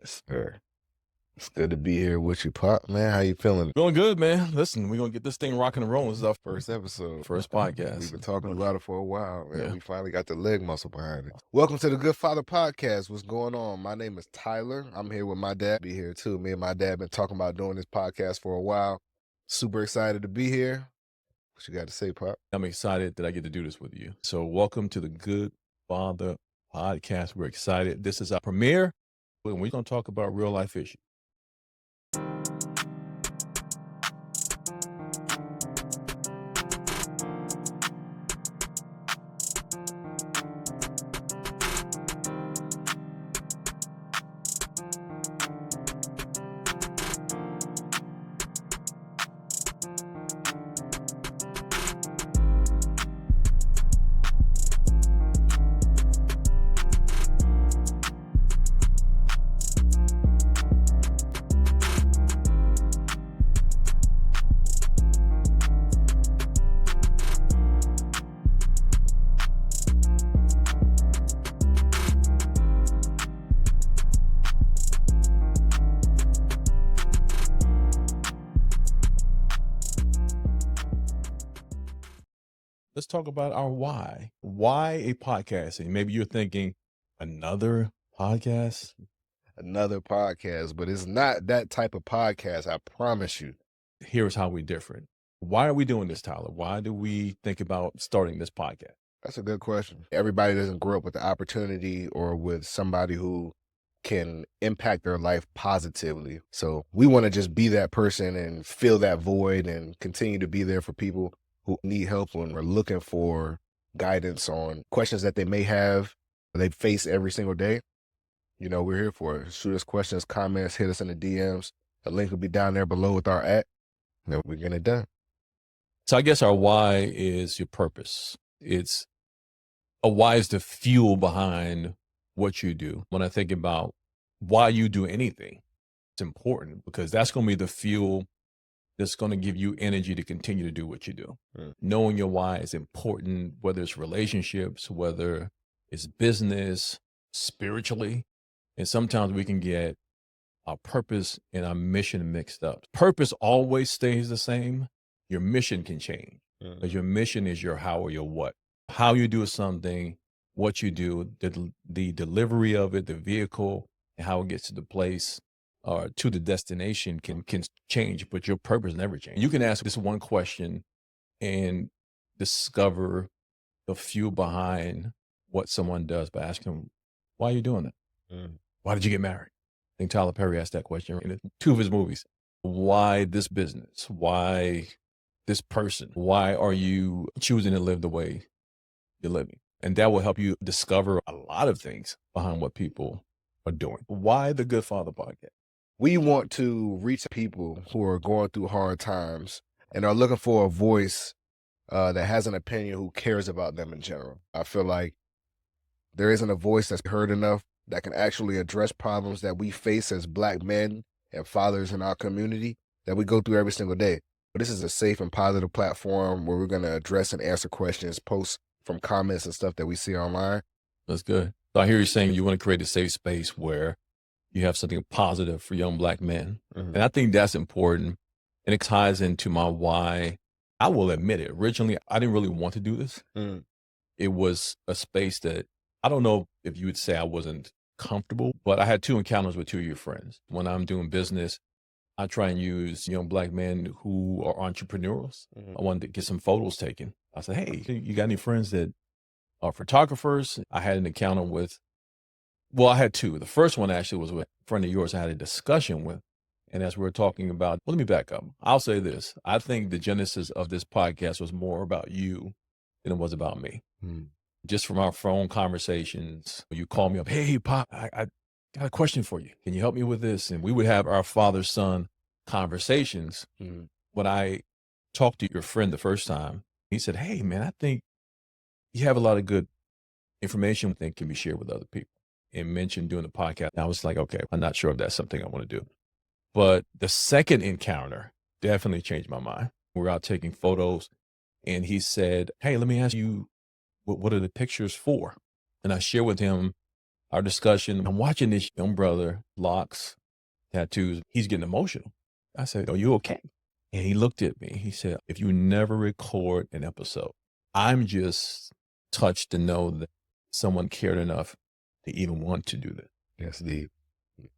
Sir, it's good to be here with you, Pop. Man, how you feeling? Feeling good, man. Listen, we're gonna get this thing rocking and rolling. This is our First episode. first We've podcast. been talking about it for a while, man. Yeah. We finally got the leg muscle behind it. Welcome to the GoodFather podcast. What's going on? My name is Tyler. I'm here with my dad. Be here too. Me and my dad been talking about doing this podcast for a while. Super excited to be here. What you got to say, Pop? I'm excited that I get to do this with you. So welcome to the Good Father podcast. We're excited. This is our premiere, and we're gonna talk about real life issues. Let's talk about our why. Why a podcast? And maybe you're thinking, another podcast? Another podcast, but it's not that type of podcast, I promise you. Here's how we're different. Why are we doing this, Tyler? Why do we think about starting this podcast? That's a good question. Everybody doesn't grow up with the opportunity or with somebody who can impact their life positively. So we want to just be that person and fill that void and continue to be there for people who need help when we're looking for guidance on questions that they may have, they face every single day. You know, we're here for it. Shoot us questions, comments, hit us in the DMs. The link will be down there below with our @ and we're getting it done. So I guess our why is your purpose. It's a why is the fuel behind what you do. When I think about why you do anything, it's important because that's going to be the fuel that's going to give you energy to continue to do what you do. Knowing your why is important, whether it's relationships, whether it's business, spiritually. And sometimes we can get our purpose and our mission mixed up. Purpose always stays the same. Your mission can change because your mission is your how or your what. How you do something, what you do, the delivery of it, the vehicle, and how it gets to the place or to the destination can change, but your purpose never changes. You can ask this one question and discover the fuel behind what someone does by asking them, why are you doing that? Why did you get married? I think Tyler Perry asked that question in 2 of his movies. Why this business? Why this person? Why are you choosing to live the way you're living? And that will help you discover a lot of things behind what people are doing. Why the Good Father podcast? We want to reach people who are going through hard times and are looking for a voice that has an opinion, who cares about them in general. I feel like there isn't a voice that's heard enough that can actually address problems that we face as Black men and fathers in our community that we go through every single day. But this is a safe and positive platform where we're going to address and answer questions, posts from comments and stuff that we see online. That's good. So I hear you saying you want to create a safe space where you have something positive for young Black men. And I think that's important. And it ties into my why. I will admit it. Originally, I didn't really want to do this. It was a space that I don't know if you would say I wasn't comfortable, but I had 2 encounters with 2 of your friends. When I'm doing business, I try and use young Black men who are entrepreneurs. I wanted to get some photos taken. I said, hey, you got any friends that are photographers? I had an encounter with, well, I had 2. The first one actually was with a friend of yours I had a discussion with. And as we were talking about, well, let me back up. I'll say this. I think the genesis of this podcast was more about you than it was about me. Just from our phone conversations, you call me up, hey, Pop, I got a question for you. Can you help me with this? And we would have our father-son conversations. When I talked to your friend the first time, he said, hey, man, I think you have a lot of good information that can be shared with other people, and mentioned doing the podcast. And I was like, okay, I'm not sure if that's something I want to do. But the second encounter definitely changed my mind. We were out taking photos, and he said, hey, let me ask you, what are the pictures for? And I shared with him our discussion. I'm watching this young brother, locks, tattoos. He's getting emotional. I said, "Are you okay?" And he looked at me. He said, "If you never record an episode, I'm just touched to know that someone cared enough to even want to do that." That's deep.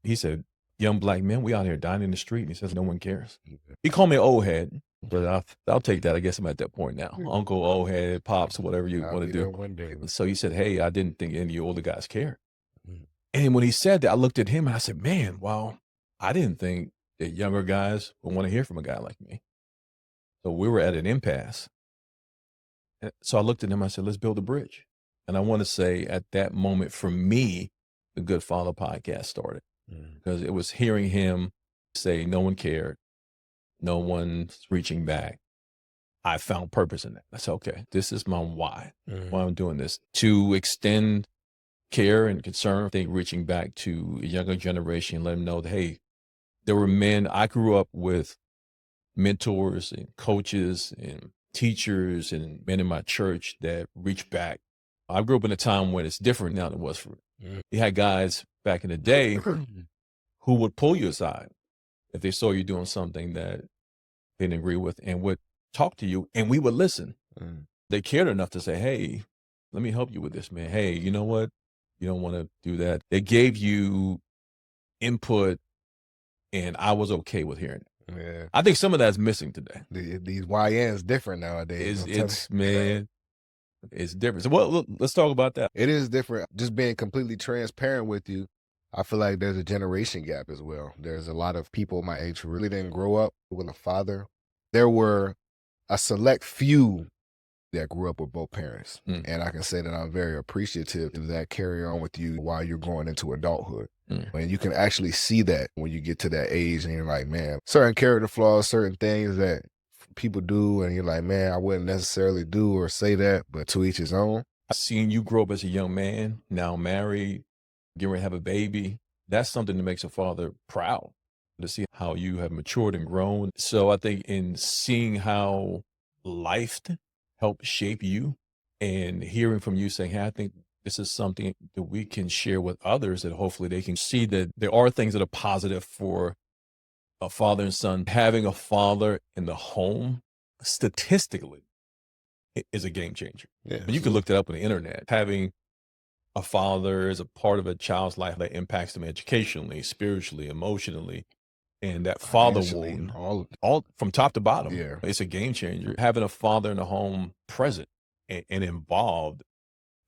He said, "Young black men, we out here dying in the street." And he says, "No one cares." He called me an old head, but I'll take that. I guess I'm at that point now. Uncle, old head, pops, whatever you I'll want to be do. there one day. So he said, "Hey, I didn't think any of you older guys care." Mm. And when he said that, I looked at him and I said, "Man, wow, I didn't think that younger guys would want to hear from a guy like me." So we were at an impasse. So I looked at him, I said, "Let's build a bridge." And I want to say at that moment, for me, the Good Father podcast started because it was hearing him say, no one cared. No one's reaching back. I found purpose in that. I said, okay, this is my why I'm doing this, to extend care and concern. I think reaching back to a younger generation, let them know that, hey, there were men. I grew up with mentors and coaches and teachers and men in my church that reach back. I grew up in a time when it's different now than it was for me. You had guys back in the day who would pull you aside if they saw you doing something that they didn't agree with and would talk to you, and we would listen. They cared enough to say, hey, let me help you with this, man. Hey, you know what? You don't want to do that. They gave you input, and I was okay with hearing it. Yeah. I think some of that's missing today. These YNs different nowadays. Man, it's different. So well, let's talk about that. It is different. Just being completely transparent with you, I feel like there's a generation gap as well. There's a lot of people my age who really didn't grow up with a father. There were a select few that grew up with both parents. And I can say that I'm very appreciative of that carry on with you while you're going into adulthood. And you can actually see that when you get to that age and you're like, man, certain character flaws, certain things that people do, and you're like, man, I wouldn't necessarily do or say that, but to each his own. Seeing you grow up as a young man, now married, getting ready to have a baby, that's something that makes a father proud, to see how you have matured and grown. So I think in seeing how life helped shape you and hearing from you saying, hey, I think this is something that we can share with others, that hopefully they can see that there are things that are positive for a father and son. Having a father in the home, statistically, is a game changer. Yeah, you can look that up on the internet. Having a father is a part of a child's life that impacts them educationally, spiritually, emotionally. And that father will, all from top to bottom, it's a game changer. Having a father in the home present and involved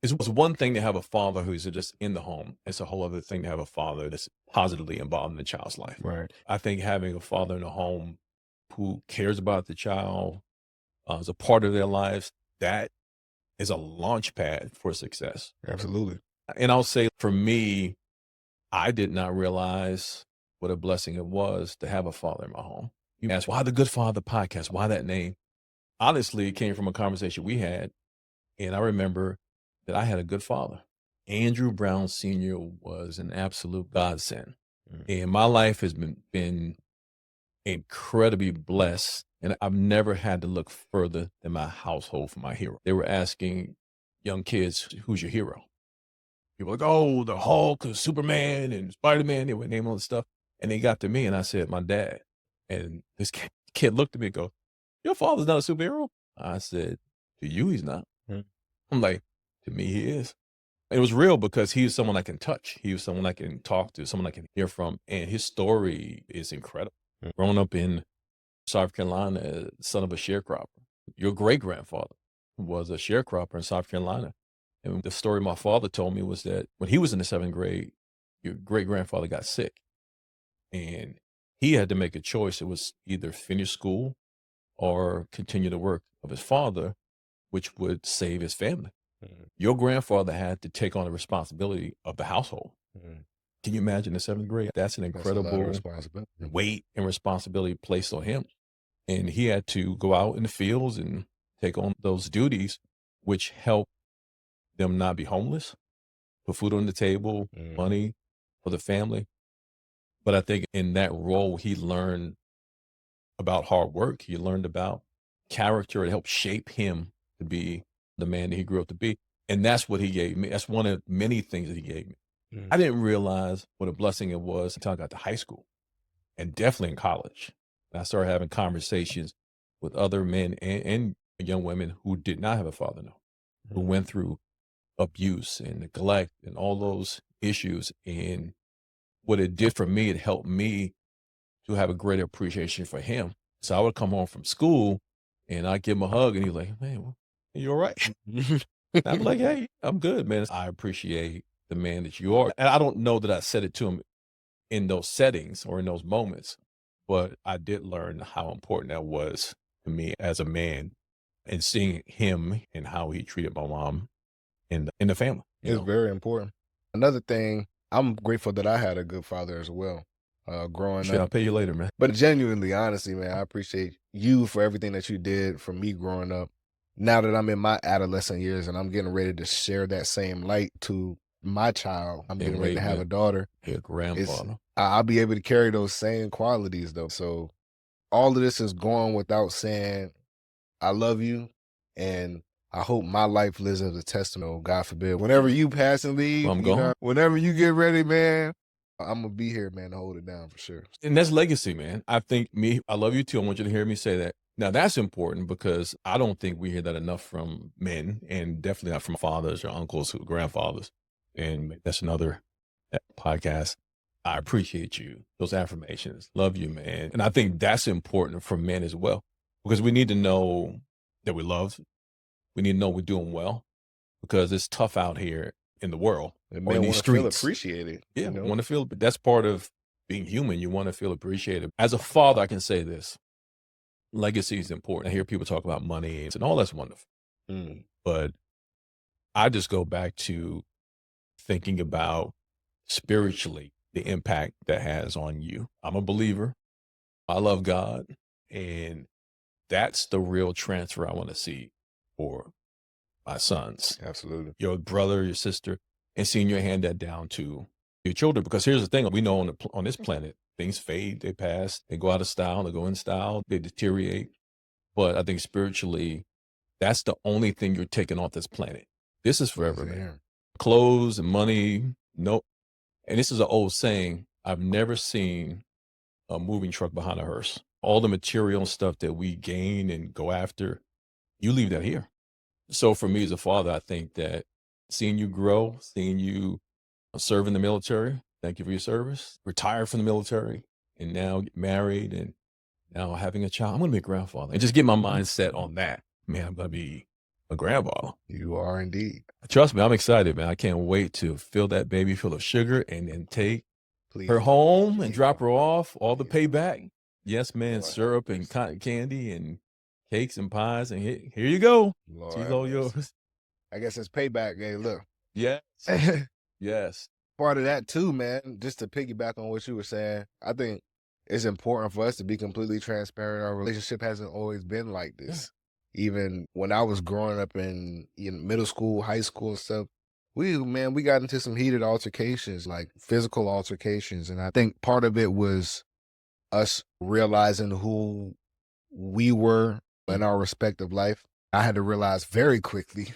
is one thing to have a father who's just in the home. It's a whole other thing to have a father that's positively involved in the child's life. Right. I think having a father in the home who cares about the child, as a part of their lives, that is a launch pad for success. Absolutely. And I'll say, for me, I did not realize what a blessing it was to have a father in my home. You asked, why the Good Father podcast? Why that name? Honestly, it came from a conversation we had. And I remember that I had a good father. Andrew Brown Sr. was an absolute godsend. And my life has been incredibly blessed. And I've never had to look further than my household for my hero. They were asking young kids, who's your hero? People were like, oh, the Hulk, and Superman, and Spider-Man. They would name all this stuff. And they got to me, and I said, my dad. And this kid looked at me and go, your father's not a superhero? I said, to you, he's not. I'm like, to me, he is. It was real because he was someone I can touch. He was someone I can talk to, someone I can hear from. And his story is incredible. Growing up in South Carolina, son of a sharecropper. Your great-grandfather was a sharecropper in South Carolina. And the story my father told me was that when he was in the 7th grade, your great-grandfather got sick. And he had to make a choice. It was either finish school or continue the work of his father, which would save his family. Your grandfather had to take on the responsibility of the household. Can you imagine the 7th grade? That's an incredible weight and responsibility placed on him. And he had to go out in the fields and take on those duties, which helped them not be homeless, put food on the table, money for the family. But I think in that role, he learned about hard work. He learned about character. It helped shape him to be the man that he grew up to be. And that's what he gave me. That's one of many things that he gave me. I didn't realize what a blessing it was until I got to high school and definitely in college. And I started having conversations with other men and young women who did not have a father, no, who went through abuse and neglect and all those issues. And what it did for me, it helped me to have a greater appreciation for him. So I would come home from school and I give him a hug and he's like, man, you all right? And I'm like, hey, I'm good, man. I appreciate the man that you are. And I don't know that I said it to him in those settings or in those moments, but I did learn how important that was to me as a man and seeing him and how he treated my mom in the family, It's very important. Another thing, I'm grateful that I had a good father as well, growing Shit, I'll up. pay you later, man. But genuinely, honestly, man, I appreciate you for everything that you did for me growing up. Now that I'm in my adolescent years and I'm getting ready to share that same light to my child, I'm Can't getting ready wait, to have man. a daughter. You're a grandfather. I'll be able to carry those same qualities though. So all of this is going without saying, I love you, and I hope my life lives as a testimony. God forbid, whenever you pass and leave, Well, I'm gone. whenever you get ready, man, I'm gonna be here, man, to hold it down for sure. And that's legacy, man. I think I love you too. I want you to hear me say that. Now that's important because I don't think we hear that enough from men and definitely not from fathers or uncles or grandfathers. And that's another podcast. I appreciate you. Those affirmations. Love you, man. And I think that's important for men as well because we need to know that we're loved. We need to know we're doing well because it's tough out here in the world And or in men these want to feel streets. appreciated. Yeah, You know? want to feel, but that's part of being human. You want to feel appreciated. As a father, I can say this. Legacy is important. I hear people talk about money and all that's wonderful. But I just go back to thinking about spiritually the impact that has on you. I'm a believer. I love God. And that's the real transfer I want to see for my sons, Absolutely. your brother, your sister, and seeing you hand that down to your children. Because here's the thing: we know on this planet, things fade, they pass, they go out of style, they go in style, they deteriorate. But I think spiritually, that's the only thing you're taking off this planet. This is forever, man. Clothes and money, no. And this is an old saying: I've never seen a moving truck behind a hearse. All the material stuff that we gain and go after, you leave that here. So for me as a father, I think that seeing you grow, seeing you serve in the military, thank you for your service, retire from the military, and now get married and now having a child, I'm going to be a grandfather and just get my mindset on that. Man, I'm going to be a grandfather. You are indeed. Trust me, I'm excited, man. I can't wait to fill that baby full of sugar and then take Please her don't. home and Please drop don't. her off, all the Please don't. payback. Yes, man, Lord have syrup and mercy. cotton candy and cakes and pies. And here you go. Lord She's have all mercy. yours. I guess it's payback. Hey, look. Yes. Yes. Part of that too, man, just to piggyback on what you were saying, I think it's important for us to be completely transparent. Our relationship hasn't always been like this. Even when I was growing up in middle school, high school and stuff, we got into some heated altercations, like physical altercations. And I think part of it was us realizing who we were in our respective life. I had to realize very quickly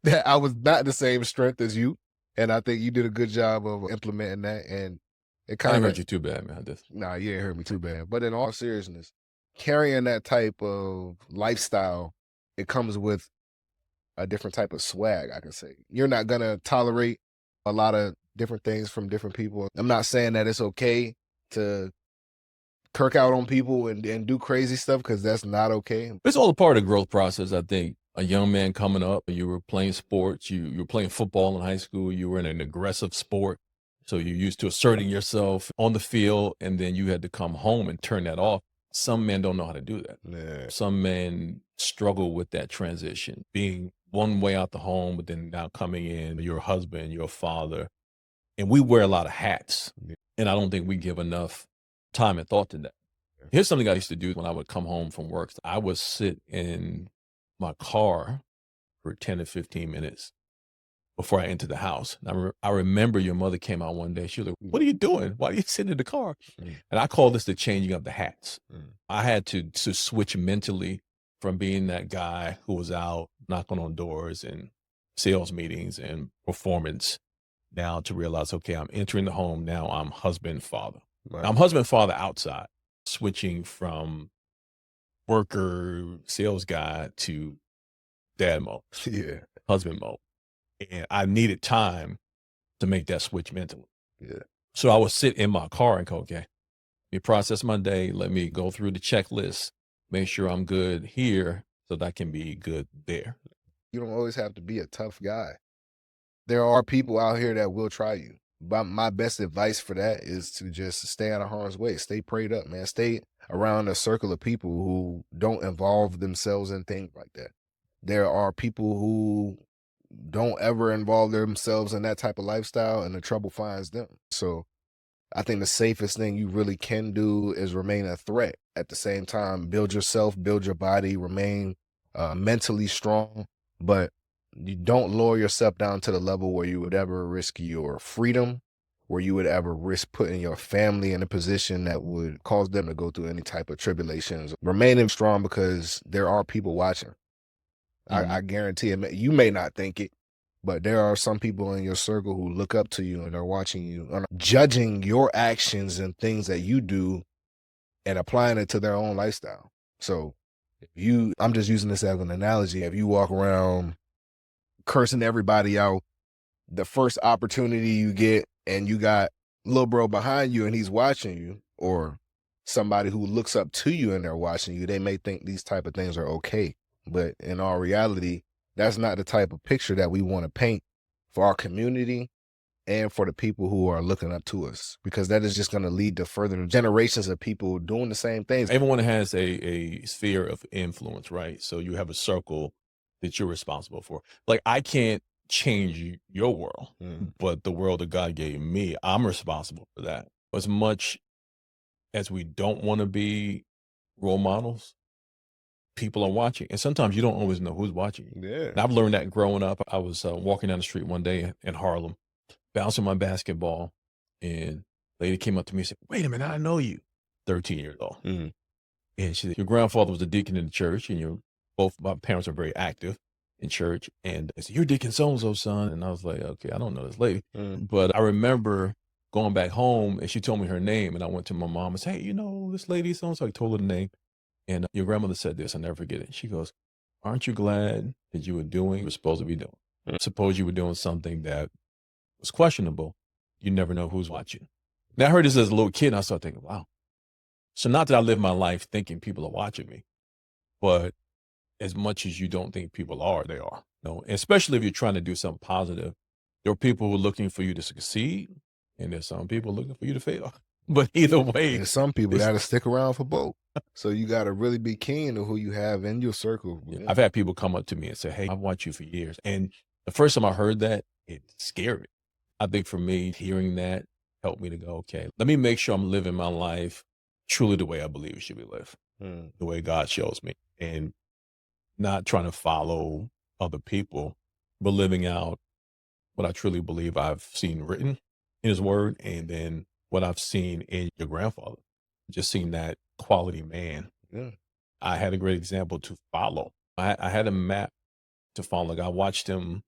that I was not the same strength as you. And I think you did a good job of implementing that. And it I kind didn't of hurt you too bad, man. Nah, you ain't hurt me too bad. But in all seriousness, carrying that type of lifestyle, it comes with a different type of swag, I can say. You're not gonna tolerate a lot of different things from different people. I'm not saying that it's okay to kirk out on people and do crazy stuff, because that's not okay. It's all a part of the growth process, I think. A young man coming up, you were playing sports, you were playing football in high school, you were in an aggressive sport. So you're used to asserting yourself on the field, and then you had to come home and turn that off. Some men don't know how to do that. Yeah. Some men struggle with that transition, being one way out the home, but then now coming in, you're a husband, you're a father. And we wear a lot of hats. And I don't think we give enough time and thought to that. Here's something I used to do when I would come home from work. I would sit in my car for 10 to 15 minutes before I entered the house. And I remember your mother came out one day. She was like, "What are you doing? Why are you sitting in the car?" And I call this the changing of the hats. I had to switch mentally from being that guy who was out knocking on doors and sales meetings and performance now to realize, okay, I'm entering the home. Now I'm husband, father. Right. I'm husband, father outside, switching from worker, sales guy to dad mode, Yeah. husband mode. And I needed time to make that switch mentally. Yeah. So I would sit in my car and go, okay, let me process my day. Let me go through the checklist, make sure I'm good here so that I can be good there. You don't always have to be a tough guy. There are people out here that will try you. But my best advice for that is to just stay out of harm's way. Stay prayed up, man. Stay around a circle of people who don't involve themselves in things like that. There are people who don't ever involve themselves in that type of lifestyle, and the trouble finds them. So I think the safest thing you really can do is remain a threat. At the same time, build yourself, build your body, remain mentally strong, but you don't lower yourself down to the level where you would ever risk your freedom, where you would ever risk putting your family in a position that would cause them to go through any type of tribulations. Remaining strong because there are people watching. I guarantee it. You may not think it, but there are some people in your circle who look up to you and are watching you and are judging your actions and things that you do and applying it to their own lifestyle. So I'm just using this as an analogy. If you walk around cursing everybody out, the first opportunity you get and you got little bro behind you and he's watching you, or somebody who looks up to you and they're watching you, they may think these type of things are okay. But in all reality, that's not the type of picture that we want to paint for our community and for the people who are looking up to us, because that is just going to lead to further generations of people doing the same things. Everyone has a sphere of influence, right? So you have a circle that you're responsible for. Like, I can't change your world, but the world that God gave me, I'm responsible for that. As much as we don't want to be role models, people are watching. And sometimes you don't always know who's watching you. Yeah. And I've learned that growing up. I was walking down the street one day in Harlem, bouncing my basketball, and a lady came up to me and said, "Wait a minute, I know you." 13 years old. And she said, "Your grandfather was a deacon in the church, and both my parents are very active in church." And I said, "You're Deacon so-and-so, son." And I was like, okay, I don't know this lady. But I remember going back home, and she told me her name, and I went to my mom and said, "Hey, you know this lady so-and-so?" I told her the name. And your grandmother said this, I'll never forget it. She goes, "Aren't you glad that you were doing what you were supposed to be doing? Suppose you were doing something that was questionable. You never know who's watching." Now, I heard this as a little kid, and I started thinking, wow. So not that I live my life thinking people are watching me, but as much as you don't think people are, they are. No, especially if you're trying to do something positive. There are people who are looking for you to succeed, and there's some people looking for you to fail. But either way, and some people got to stick around for both. So you got to really be keen to who you have in your circle. Yeah. I've had people come up to me and say, "Hey, I've watched you for years." And the first time I heard that, it scared me. I think for me, hearing that helped me to go, okay, let me make sure I'm living my life truly the way I believe it should be lived, the way God shows me, and not trying to follow other people, but living out what I truly believe I've seen written in his word, and then what I've seen in your grandfather, just seeing that quality man. Yeah. I had a great example to follow. I had a map to follow. Like, I watched him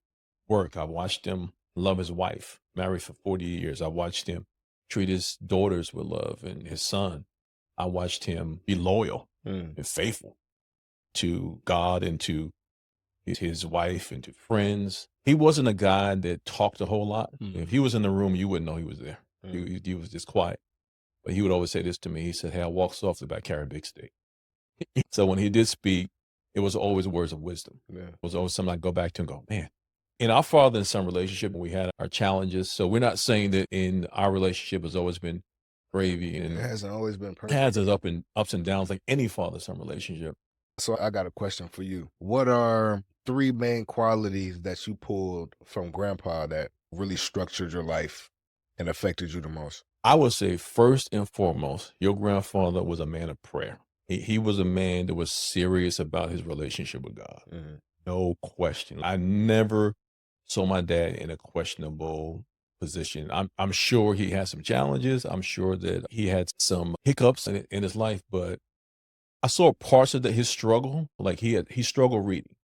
work. I watched him love his wife, married for 40 years. I watched him treat his daughters with love and his son. I watched him be loyal and faithful to God and to his wife and to friends. He wasn't a guy that talked a whole lot. If he was in the room, you wouldn't know he was there. He was just quiet. But he would always say this to me. He said, "Hey, I walk softly, but I carry a big stick." So when he did speak, it was always words of wisdom. Yeah. It was always something I go back to and go, man. In our father and son relationship, we had our challenges. So we're not saying that in our relationship has always been gravy, and It hasn't always been it perfect. has its ups and downs like any father son relationship. So I got a question for you. What are 3 main qualities that you pulled from grandpa that really structured your life and affected you the most? I would say first and foremost, your grandfather was a man of prayer. He was a man that was serious about his relationship with God. No question. I never saw my dad in a questionable position. I'm sure he had some challenges. I'm sure that he had some hiccups in his life, but I saw parts of his struggle. Like, he struggled reading.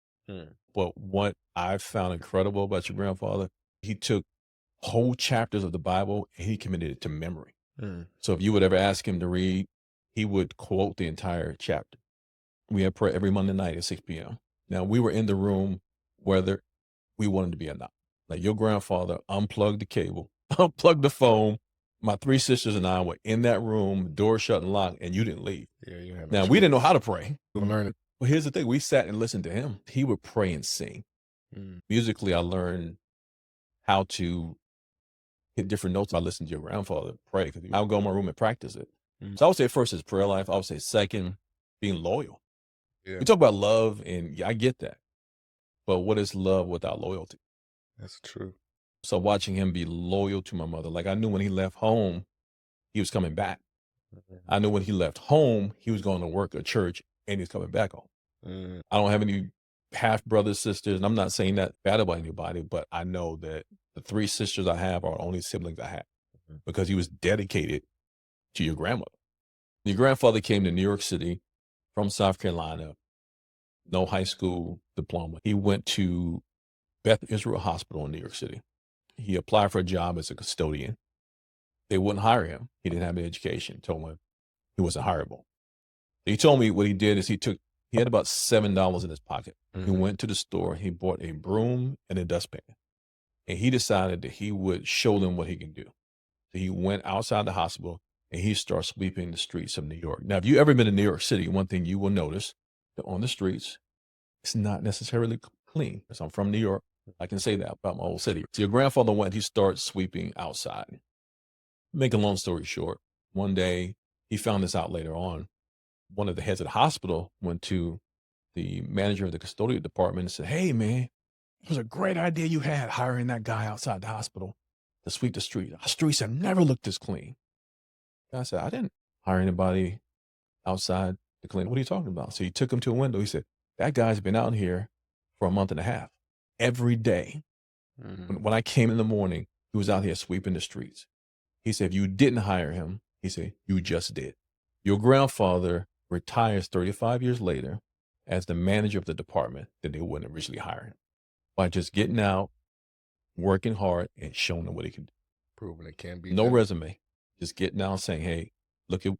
But what I found incredible about your grandfather, he took whole chapters of the Bible, and he committed it to memory. Mm. So if you would ever ask him to read, he would quote the entire chapter. We had prayer every Monday night at 6 p.m. Now, we were in the room whether we wanted to be or not. Like your grandfather unplugged the cable, unplugged the phone. My 3 sisters and I were in that room, door shut and locked, and you didn't leave. Yeah, you had Now, we didn't know how to pray. to learn it. But here's the thing. We sat and listened to him. He would pray and sing. Musically, I learned how to hit different notes. I listened to your grandfather pray because I would go in my room and practice it. So I would say first is prayer life. I would say second, being loyal. Yeah, We talk about love, and I get that. But what is love without loyalty? that's true. So watching him be loyal to my mother, like I knew when he left home, he was coming back. I knew when he left home, he was going to work at church and he's coming back home. I don't have any half brothers, sisters, and I'm not saying that bad about anybody, but I know that the 3 sisters I have are the only siblings I have because he was dedicated to your grandmother. Your grandfather came to New York City from South Carolina, no high school diploma. He went to Beth Israel Hospital in New York City. He applied for a job as a custodian. They wouldn't hire him. He didn't have an education. Told him he wasn't hireable. He told me what he did is he had about $7 in his pocket. He went to the store. He bought a broom and a dustpan. And he decided that he would show them what he can do. So he went outside the hospital and he started sweeping the streets of New York. Now, if you've ever been to New York City, one thing you will notice that on the streets, it's not necessarily clean. Because I'm from New York, I can say that about my old city. So your grandfather went, he started sweeping outside. Make a long story short, one day he found this out later on. One of the heads of the hospital went to the manager of the custodial department and said, "Hey, man, it was a great idea you had hiring that guy outside the hospital to sweep the street. Our streets have never looked this clean." I said, "I didn't hire anybody outside to clean. What are you talking about?" So he took him to a window. He said, "That guy's been out here for a month and a half. Every day. When I came in the morning, he was out here sweeping the streets." He said, "If you didn't hire him," he said, "you just did." Your grandfather retires 35 years later as the manager of the department that they wouldn't originally hire him by just getting out, working hard, and showing them what he can do. Proving it can be No done. resume, just getting out and saying, "Hey, look at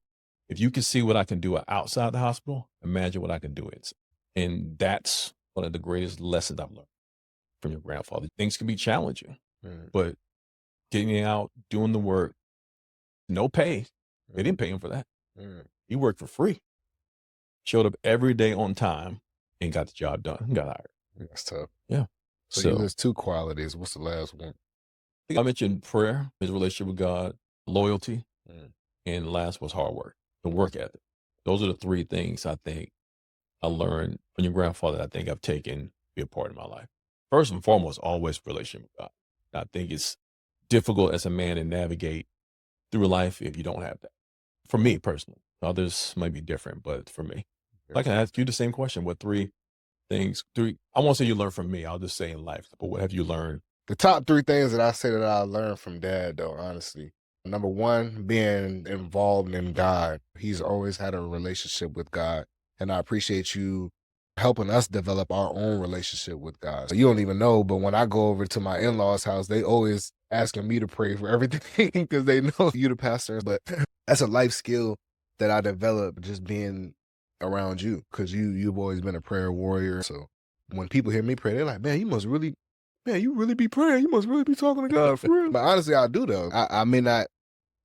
if you can see what I can do outside the hospital, imagine what I can do inside." And that's one of the greatest lessons I've learned from your grandfather. Things can be challenging, but getting out, doing the work, no pay. They didn't pay him for that. He worked for free. Showed up every day on time and got the job done. Got hired. That's tough. Yeah. So you list 2 qualities. What's the last one? I mentioned prayer, his relationship with God, loyalty, and last was hard work, the work ethic. Those are the 3 things I think I learned from your grandfather that I think I've taken to be a part of my life. First and foremost, always relationship with God. I think it's difficult as a man to navigate through life if you don't have that. For me personally, others might be different, but for me, I can ask you the same question. What 3 things, I won't say you learned from me. I'll just say in life, but what have you learned? The top 3 things that I say that I learned from Dad, though, honestly. Number 1, being involved in God. He's always had a relationship with God, and I appreciate you helping us develop our own relationship with God. So you don't even know, but when I go over to my in-laws' house, they always asking me to pray for everything because they know you the pastor. But that's a life skill that I developed just being around you, because you've always been a prayer warrior. So when people hear me pray, they're like, "Man, you really be praying. You must really be talking to God for real." But honestly, I do though. I may not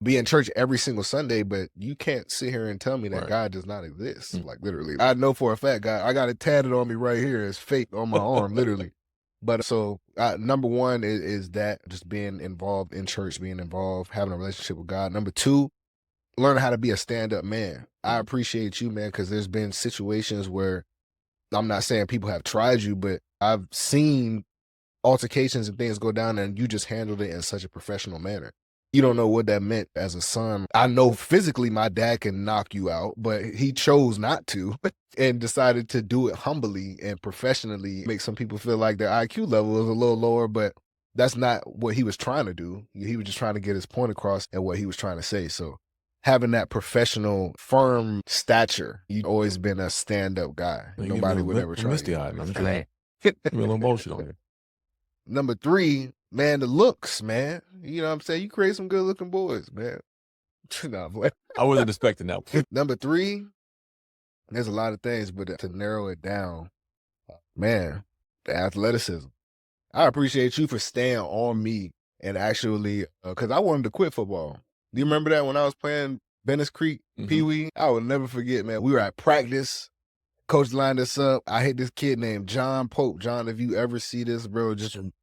be in church every single Sunday, but you can't sit here and tell me that God does not exist. Like literally, I know for a fact, God, I got it tatted on me right here. It's fake on my arm, literally. But so number 1 is that just being involved in church, being involved, having a relationship with God. Number 2, learn how to be a stand-up man. I appreciate you, man, because there's been situations where I'm not saying people have tried you, but I've seen altercations and things go down and you just handled it in such a professional manner. You don't know what that meant as a son. I know physically my dad can knock you out, but he chose not to and decided to do it humbly and professionally. Make some people feel like their IQ level is a little lower, but that's not what he was trying to do. He was just trying to get his point across and what he was trying to say. So having that professional, firm stature, you've always been a stand-up guy. Nobody would ever try you. I'm a little emotional. Number 3, man, the looks, man. You know what I'm saying? You create some good looking boys, man. Nah, boy. I wasn't expecting that one. Number 3, there's a lot of things, but to narrow it down, man, the athleticism. I appreciate you for staying on me and actually, because I wanted to quit football. Do you remember that when I was playing Venice Creek Pee Wee? I will never forget, man. We were at practice. Coach lined us up. I hit this kid named John Pope. John, if you ever see this, bro,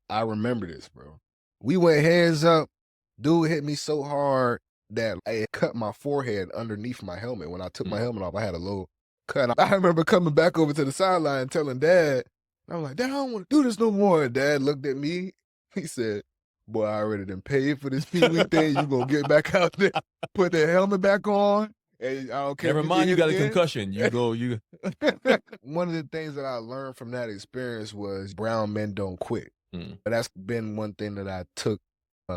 I remember this, bro. We went hands up. Dude hit me so hard that it cut my forehead underneath my helmet. When I took my helmet off, I had a little cut. I remember coming back over to the sideline telling Dad, I'm like, Dad, I don't want to do this no more. Dad looked at me. He said, boy, I already done paid for this Pee Wee thing. You gonna get back out there, put that helmet back on. And I don't care. Never mind, you got a concussion. You go, you. One of the things that I learned from that experience was brown men don't quit. But that's been one thing that I took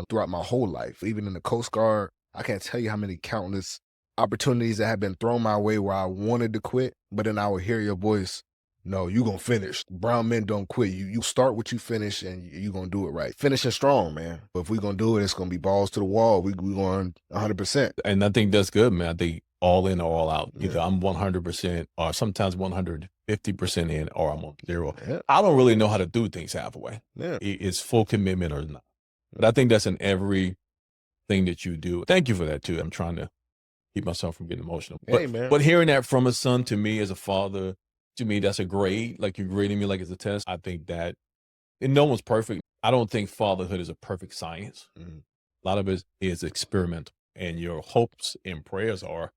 throughout my whole life. Even in the Coast Guard, I can't tell you how many countless opportunities that have been thrown my way where I wanted to quit, but then I would hear your voice, no, you gonna finish. Brown men don't quit. You start what you finish and you gonna do it right. Finishing strong, man. But if we gonna do it, it's gonna be balls to the wall. We going 100%. And I think that's good, man. I think all in or all out. Either I'm 100% or sometimes 150% in or I'm on 0. Yeah. I don't really know how to do things halfway. Yeah. It's full commitment or not. But I think that's in every thing that you do. Thank you for that too. I'm trying to keep myself from getting emotional. Hey, man. But hearing that from a son, to me as a father, to me, that's a grade. Like you're grading me like it's a test. I think that, and no one's perfect. I don't think fatherhood is a perfect science. A lot of it is experimental. And your hopes and prayers are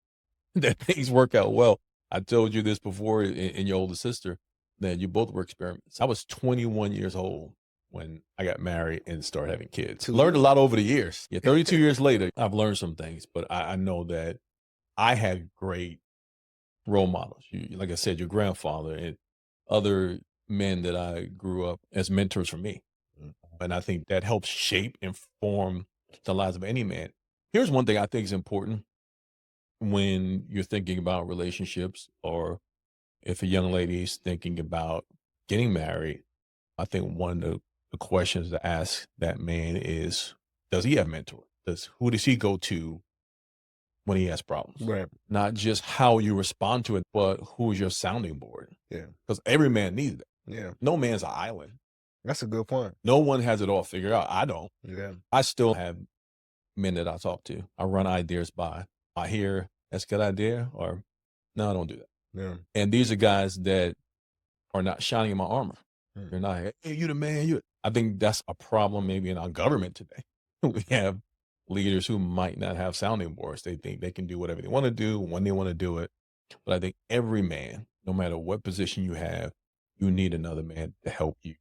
that things work out well. I told you this before in your older sister, that you both were experiments. I was 21 years old when I got married and started having kids. Learned a lot over the years. 32 years later, I've learned some things, but I know that I had great role models. Like I said, your grandfather and other men that I grew up as mentors for me. And I think that helps shape and form the lives of any man. Here's one thing I think is important when you're thinking about relationships, or if a young lady is thinking about getting married. I think one of the questions to ask that man is, does he have mentors? Who does he go to when he has problems? Right. Not just how you respond to it, but who is your sounding board? Yeah. Because every man needs that. Yeah. No man's an island. That's a good point. No one has it all figured out. I don't. Yeah. I still have men that I talk to. I run ideas by. I hear that's a good idea, or no, don't do that. Yeah. And these are guys that are not shining in my armor. They're not, hey, you the man. I think that's a problem maybe in our government today. We have leaders who might not have sounding boards. They think they can do whatever they want to do when they want to do it. But I think every man, no matter what position you have, you need another man to help you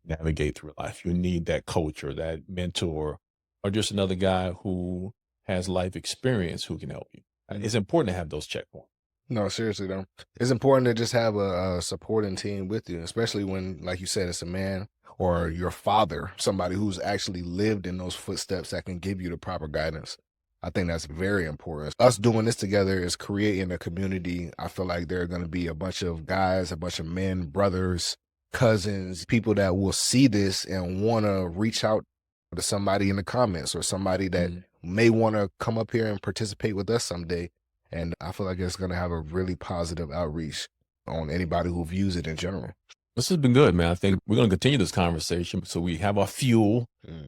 navigate through life. You need that coach or that mentor, or just another guy who has life experience who can help you. It's important to have those checkpoints. No, seriously though. It's important to just have a supporting team with you, especially when, like you said, it's a man or your father, somebody who's actually lived in those footsteps that can give you the proper guidance. I think that's very important. Us doing this together is creating a community. I feel like there are going to be a bunch of guys, a bunch of men, brothers, cousins, people that will see this and want to reach out to somebody in the comments or somebody that may want to come up here and participate with us someday. And I feel like it's going to have a really positive outreach on anybody who views it in general. This has been good, man. I think we're going to continue this conversation so we have our fuel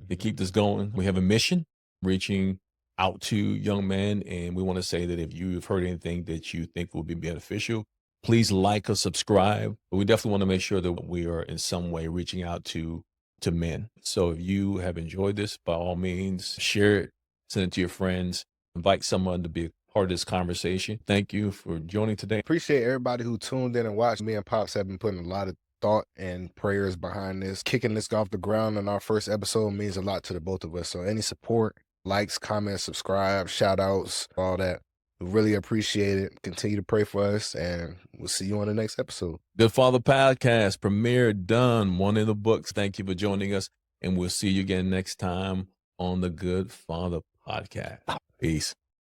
to keep this going. We have a mission reaching out to young men, and we want to say that if you've heard anything that you think will be beneficial, please like or subscribe. But we definitely want to make sure that we are in some way reaching out to men. So if you have enjoyed this, by all means, share it, send it to your friends, invite someone to be a part of this conversation. Thank you for joining today. Appreciate everybody who tuned in and watched. Me and Pops have been putting a lot of thought and prayers behind this. Kicking this off the ground in our first episode means a lot to the both of us. So any support, likes, comments, subscribe, shout outs, all that, we really appreciate it. Continue to pray for us, and we'll see you on the next episode. Good Father Podcast, premiere done, one in the books. Thank you for joining us, and we'll see you again next time on the Good Father Podcast. Peace.